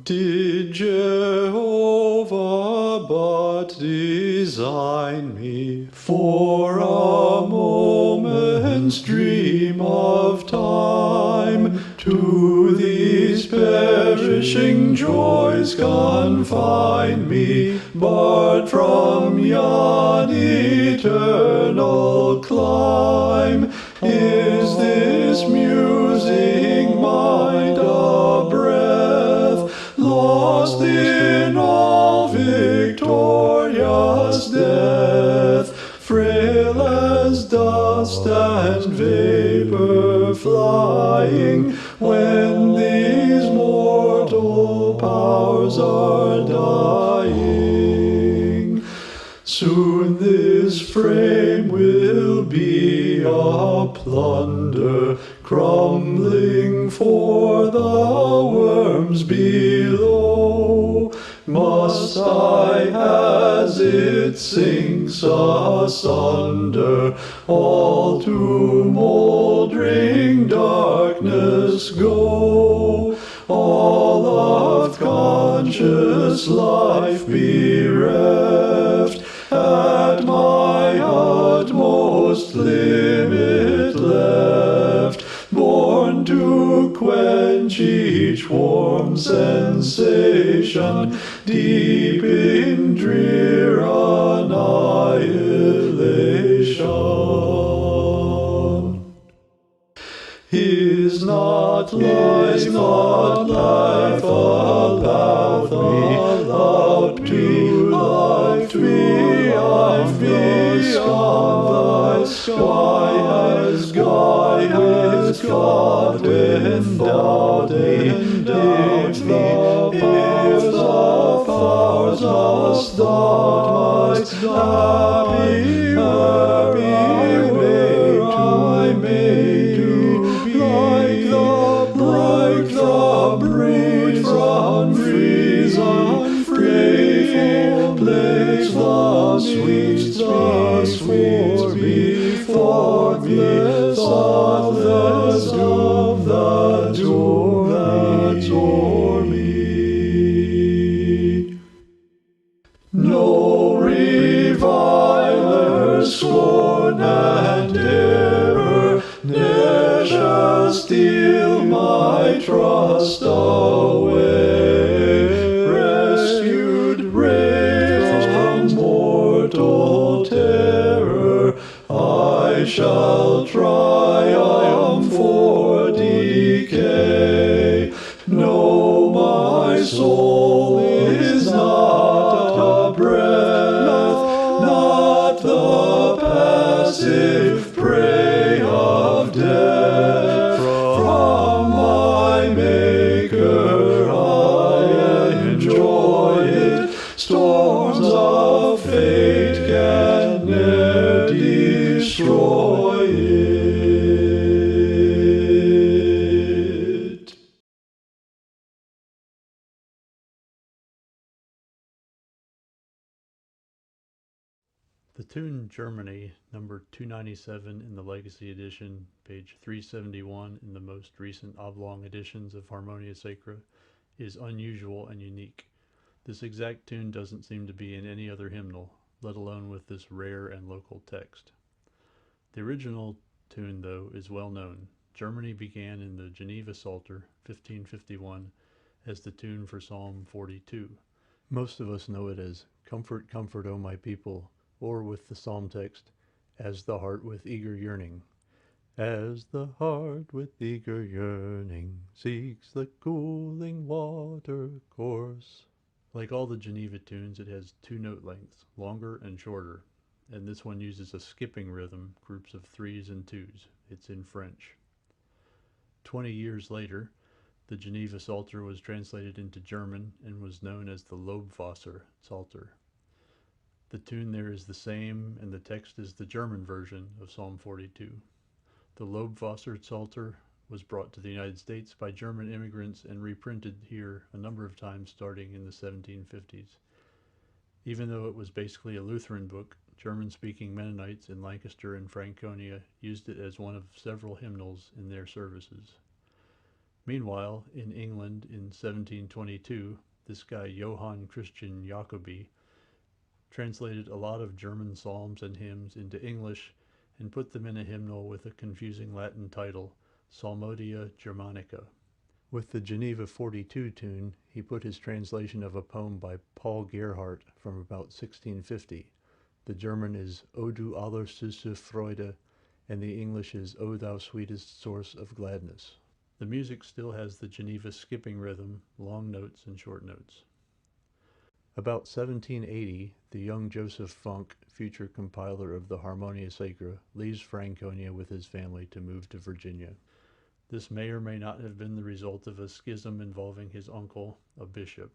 Did Jehovah but design me for a moment's dream of time, to these perishing joys confine me, but from yon eternal clime, is this musing mind a breath, lost in all victorious death, frail as dust and vapor flying, when these mortal powers are dying? Soon this frame will be a plunder, crumbling for the worms below. Must I, as it sinks asunder, all to mouldering darkness go, all of conscious life bereft, at my utmost limit left, born to quench each warm sensation, deep in drear annihilation? Is not life allowed me up to life me? I've become the sky has God endowed me. If the powers must thought happy were I made to be, like the breeze unfree, place the sweets before me, thoughtless of the doom that o'er me. No reviler, scorn and terror ne'er shall steal my trust away. Rescued, raised from mortal terror, I shall triumph for decay. No, my soul is not a breath, not the passive prey of death. From my Maker I enjoy it. Storms of fate can ne'er destroy it. The tune Germany, number 297 in the Legacy Edition, page 371 in the most recent oblong editions of Harmonia Sacra, is unusual and unique. This exact tune doesn't seem to be in any other hymnal, let alone with this rare and local text. The original tune, though, is well known. Germany began in the Geneva Psalter, 1551, as the tune for Psalm 42. Most of us know it as "Comfort, comfort, O my people," or with the psalm text, "As the heart with eager yearning." As the heart with eager yearning seeks the cooling water course. Like all the Geneva tunes, it has two note lengths, longer and shorter, and this one uses a skipping rhythm, groups of threes and twos. It's in French. 20 years later, the Geneva Psalter was translated into German and was known as the Lobwasser Psalter. The tune there is the same, and the text is the German version of Psalm 42. The Lobwasser Psalter was brought to the United States by German immigrants and reprinted here a number of times starting in the 1750s. Even though it was basically a Lutheran book, German-speaking Mennonites in Lancaster and Franconia used it as one of several hymnals in their services. Meanwhile, in England in 1722, this guy Johann Christian Jacobi translated a lot of German psalms and hymns into English and put them in a hymnal with a confusing Latin title, Psalmodia Germanica. With the Geneva 42 tune, he put his translation of a poem by Paul Gerhardt from about 1650. The German is O du allersüße Freude, and the English is O thou sweetest source of gladness. The music still has the Geneva skipping rhythm, long notes and short notes. About 1780, the young Joseph Funk, future compiler of the Harmonia Sacra, leaves Franconia with his family to move to Virginia. This may or may not have been the result of a schism involving his uncle, a bishop.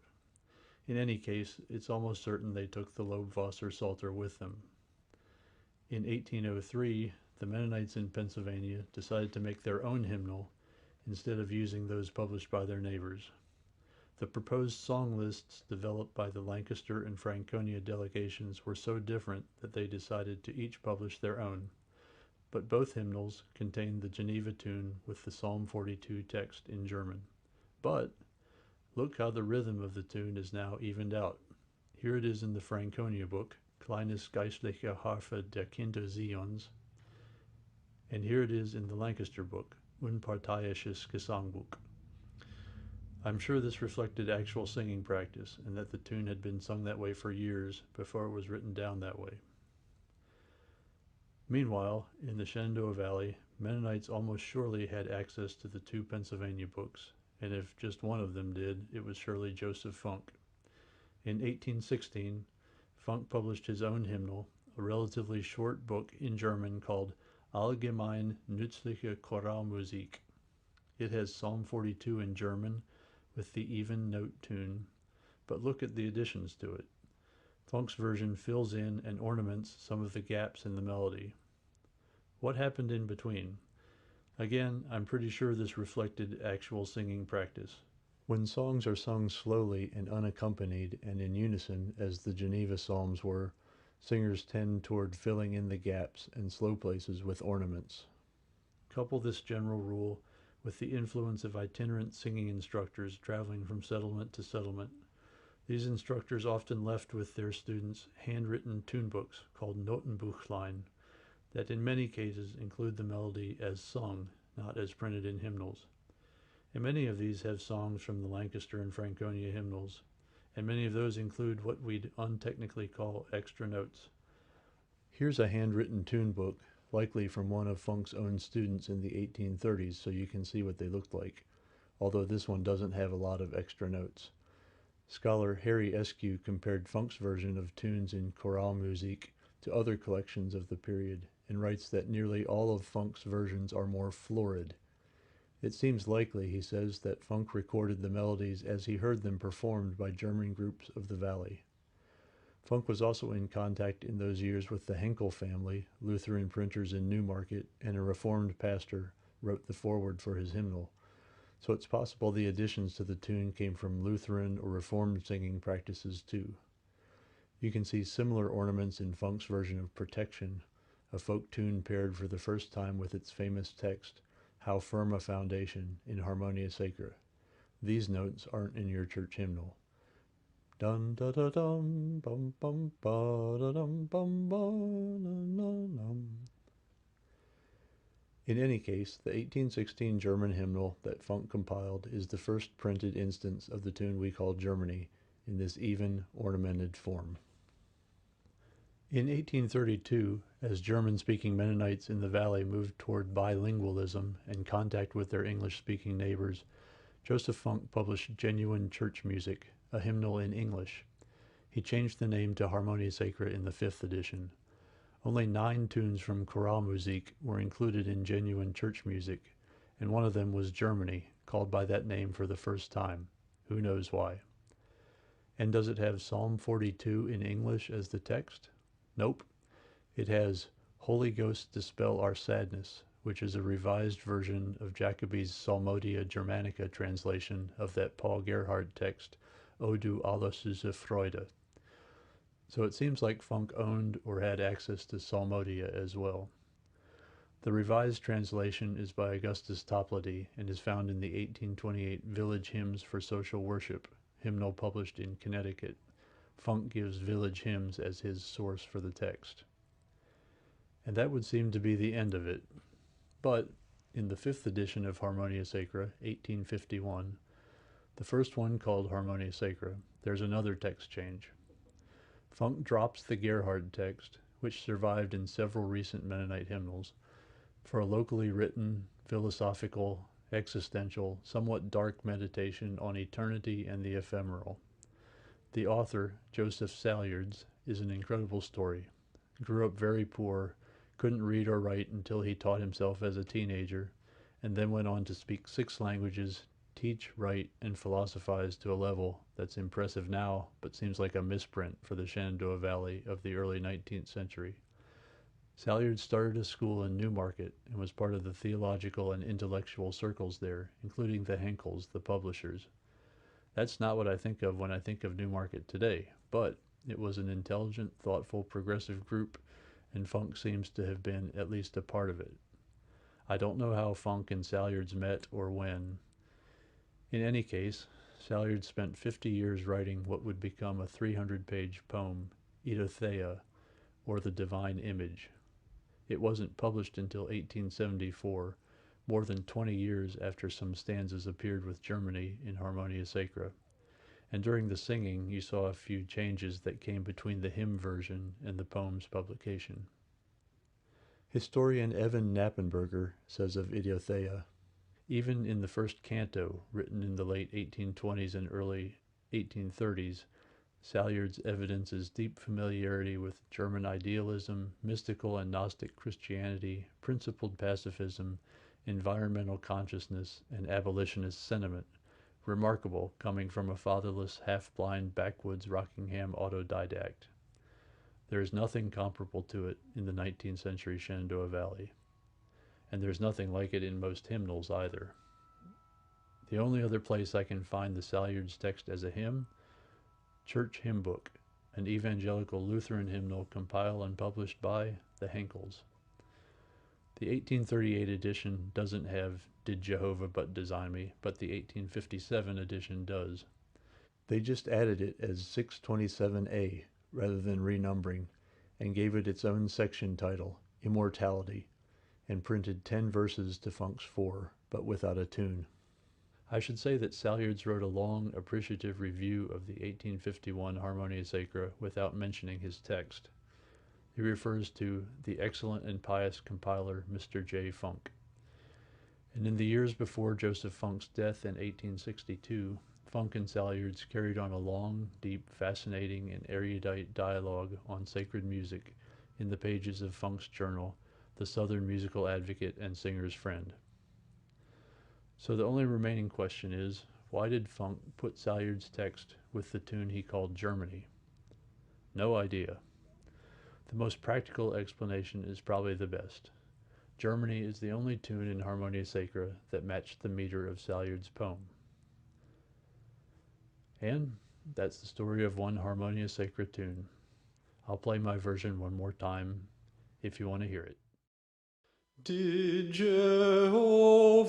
In any case, it's almost certain they took the Lobwasser Psalter with them. In 1803, the Mennonites in Pennsylvania decided to make their own hymnal instead of using those published by their neighbors. The proposed song lists developed by the Lancaster and Franconia delegations were so different that they decided to each publish their own, but both hymnals contained the Geneva tune with the Psalm 42 text in German. But look how the rhythm of the tune is now evened out. Here it is in the Franconia book, Kleines geistliche Harfe der Kinder Zions, and here it is in the Lancaster book, Unparteiisches Gesangbuch. I'm sure this reflected actual singing practice, and that the tune had been sung that way for years before it was written down that way. Meanwhile, in the Shenandoah Valley, Mennonites almost surely had access to the two Pennsylvania books, and if just one of them did, it was surely Joseph Funk. In 1816, Funk published his own hymnal, a relatively short book in German called Allgemein nützliche Choralmusik. It has Psalm 42 in German with the even note tune, but look at the additions to it. Funk's version fills in and ornaments some of the gaps in the melody. What happened in between? Again, I'm pretty sure this reflected actual singing practice. When songs are sung slowly and unaccompanied and in unison, as the Geneva Psalms were, singers tend toward filling in the gaps and slow places with ornaments. Couple this general rule with the influence of itinerant singing instructors traveling from settlement to settlement. These instructors often left with their students handwritten tune books called Notenbuchlein that in many cases include the melody as sung, not as printed in hymnals. And many of these have songs from the Lancaster and Franconia hymnals, and many of those include what we'd untechnically call extra notes. Here's a handwritten tune book, likely from one of Funk's own students in the 1830s, so you can see what they looked like, although this one doesn't have a lot of extra notes. Scholar Harry Eskew compared Funk's version of tunes in Choralmusik to other collections of the period, and writes that nearly all of Funk's versions are more florid. It seems likely, he says, that Funk recorded the melodies as he heard them performed by German groups of the valley. Funk was also in contact in those years with the Henkel family, Lutheran printers in Newmarket, and a Reformed pastor wrote the foreword for his hymnal. So it's possible the additions to the tune came from Lutheran or Reformed singing practices too. You can see similar ornaments in Funk's version of Protection, a folk tune paired for the first time with its famous text, How Firm a Foundation, in Harmonia Sacra. These notes aren't in your church hymnal. Dun da da dum bum bum ba da dum bum ba dum. In any case, the 1816 German hymnal that Funk compiled is the first printed instance of the tune we call Germany in this even, ornamented form. In 1832, as German-speaking Mennonites in the valley moved toward bilingualism and contact with their English-speaking neighbors, Joseph Funk published Genuine Church Music, a hymnal in English. He changed the name to Harmonia Sacra in the 5th edition. Only 9 tunes from Choralmusik were included in Genuine Church Music, and one of them was Germany, called by that name for the first time. Who knows why? And does it have Psalm 42 in English as the text? Nope. It has Holy Ghost Dispel Our Sadness, which is a revised version of Jacobi's Psalmodia Germanica translation of that Paul Gerhardt text, O du allersüße Freude. So it seems like Funk owned or had access to Psalmodia as well. The revised translation is by Augustus Toplady and is found in the 1828 Village Hymns for Social Worship, hymnal published in Connecticut. Funk gives Village Hymns as his source for the text. And that would seem to be the end of it. But in the 5th edition of Harmonia Sacra, 1851, the first one called Harmonia Sacra, there's another text change. Funk drops the Gerhard text, which survived in several recent Mennonite hymnals, for a locally written, philosophical, existential, somewhat dark meditation on eternity and the ephemeral. The author, Joseph Salyards, is an incredible story. Grew up very poor, couldn't read or write until he taught himself as a teenager, and then went on to speak 6 languages, teach, write, and philosophize to a level that's impressive now, but seems like a misprint for the Shenandoah Valley of the early 19th century. Salyards started a school in Newmarket and was part of the theological and intellectual circles there, including the Henkels, the publishers. That's not what I think of when I think of Newmarket today, but it was an intelligent, thoughtful, progressive group, and Funk seems to have been at least a part of it. I don't know how Funk and Salyards met or when. In any case, Salyards spent 50 years writing what would become a 300-page poem, Idothea, or the Divine Image. It wasn't published until 1874, more than 20 years after some stanzas appeared with Germany in Harmonia Sacra. And during the singing, you saw a few changes that came between the hymn version and the poem's publication. Historian Evan Knappenberger says of Idothea, even in the first canto, written in the late 1820s and early 1830s, Salyards evidences deep familiarity with German idealism, mystical and Gnostic Christianity, principled pacifism, environmental consciousness, and abolitionist sentiment, remarkable coming from a fatherless, half-blind, backwoods Rockingham autodidact. There is nothing comparable to it in the 19th century Shenandoah Valley, and there's nothing like it in most hymnals either. The only other place I can find the Salyards text as a hymn, Church Hymn Book, an evangelical Lutheran hymnal compiled and published by the Henkels. The 1838 edition doesn't have Did Jehovah But Design Me, but the 1857 edition does. They just added it as 627A rather than renumbering, and gave it its own section title, Immortality, and printed 10 verses to Funk's 4, but without a tune. I should say that Salyards wrote a long, appreciative review of the 1851 Harmonia Sacra without mentioning his text. He refers to the excellent and pious compiler, Mr. J. Funk. And in the years before Joseph Funk's death in 1862, Funk and Salyards carried on a long, deep, fascinating, and erudite dialogue on sacred music in the pages of Funk's journal, The Southern Musical Advocate and Singer's Friend. So the only remaining question is, why did Funk put Salyards' text with the tune he called Germany? No idea. The most practical explanation is probably the best. Germany is the only tune in Harmonia Sacra that matched the meter of Salyards' poem. And that's the story of one Harmonia Sacra tune. I'll play my version one more time if you want to hear it. Did Jehovah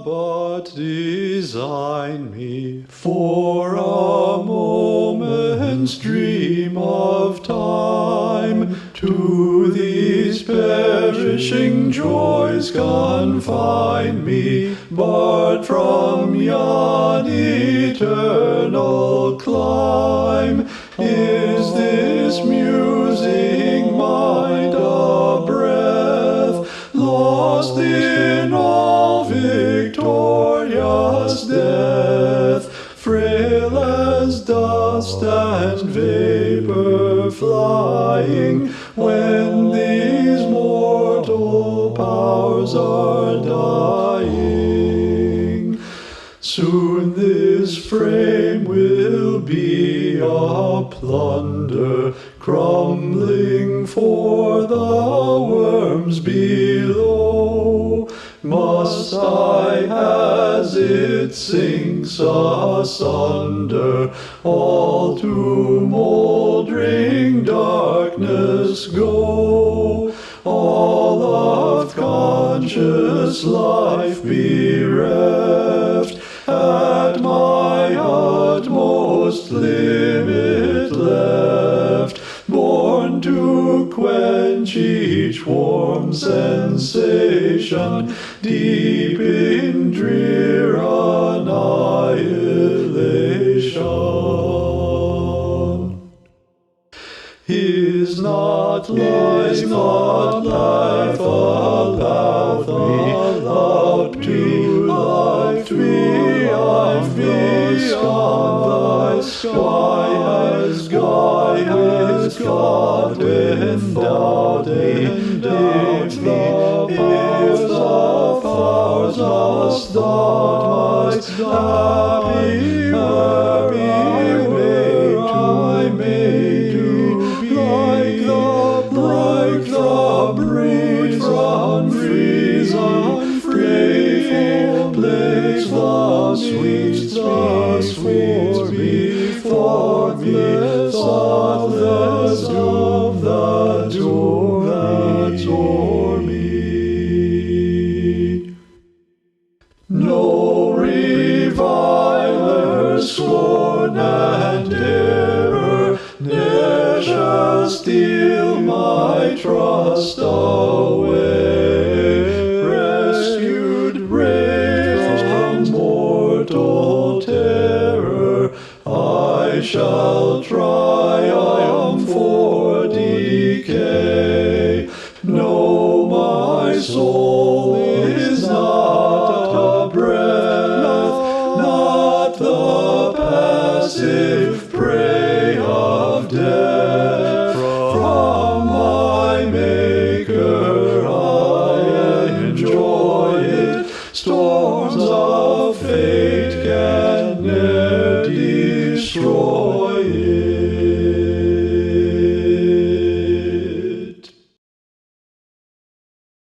but design me for a moment's dream of time, to these perishing joys confine me, barred from yon eternal clime? Is this musing mind a breath, lost in all victorious death, frail as dust and vapor flying, when these mortal powers are dying? Soon this frame will be a plunder, crumbling for the worms below. Must I, as it sinks asunder, all to mouldering darkness go? All of conscious life bereft, at my utmost limit left, born to quench each warm sensation, deep in drear annihilation. Is not life allowed me, life beyond the sky has God endowed me, if the powers must daunt my happy I may do like the breeze unfree, place the sweet before me, thoughtless of the doom that o'er me. No reviler, scorn and error ne'er shall steal my trust away.